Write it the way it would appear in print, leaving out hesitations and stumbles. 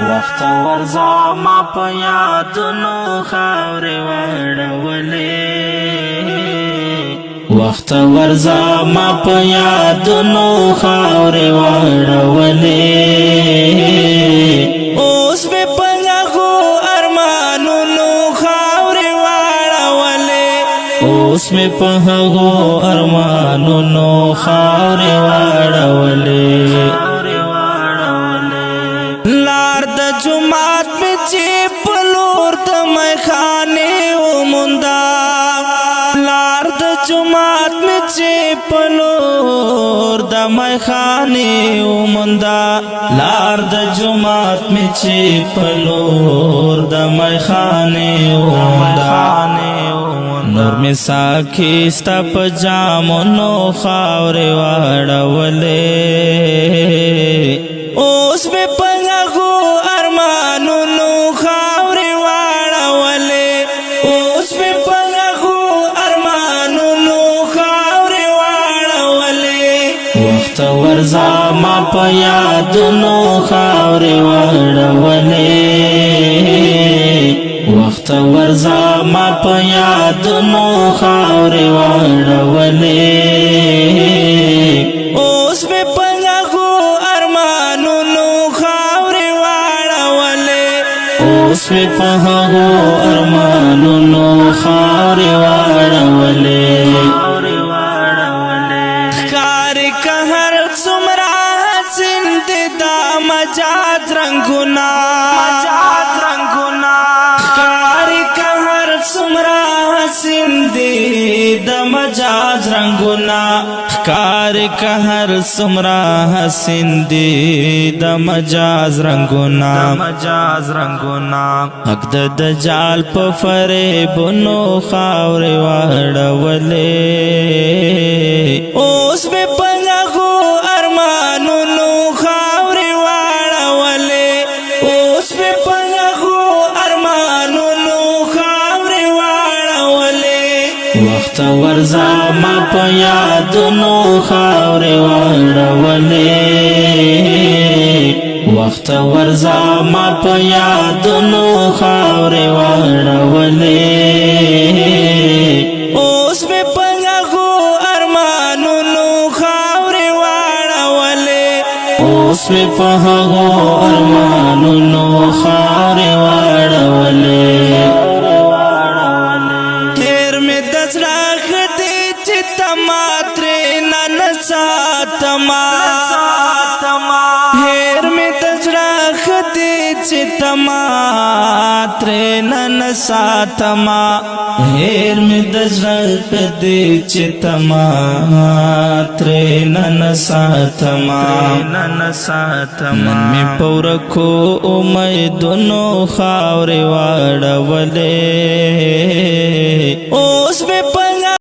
وخت ورځه ما په یادونو خاورې واړولې وخت ورځه ما په یادونو خاورې واړولې اوس مې په هغو ارمانونو خاورې واړولې اوس مې په هغو ارمانونو خاورې واړولې لار د جمعات می چې په لور د میخانې وموندا لار د جمعات می چې په لور د میخانې وموندا لار د جمعات می چې په لور د میخانې وموندا نور می ساکي ستا په جامونو خاورې واړولې اوس مې په هغو ارمانونو خاورې واړولې اوس مې په هغو ارمانونو خاورې واړولې وخت ورځه ما په یادونو خاورې واړولې وخت ورځه ما په یادونو خاورې واړولې اوس مې په اوس مې په هغو ارمانونو خاورې واړولې ښکاري که هر څومره حسین دي دا مجاز رنګونه ښکاري که هر څومره حسین دي د مجاز رنګونه ښکاري که هر څومره حسین دي د مجاز رنګونه حق د دجال په فریبونو خاورې واړولې اوس مې په هغو ارمانونو خاورې واړولې اوس مې په هغو ارمانونو خاورې واړولې وخت ورځه ما په یادونو خاورې واړولې وخت ورځه ما په یادونو خاورې واړولې اوس مې په هغو ارمانونو خاورې واړولې اوس مې په هغو ارمانونو خاورې واړولې تېر مې د زړه ښه دی چې ته ما ترې نه ساتمه چې تما ترې نه ساتما هېر مې د زړه دې چې تما ترې نه ساتما نن مې په ورکو امیدونو خاورې واړولې اوس مې په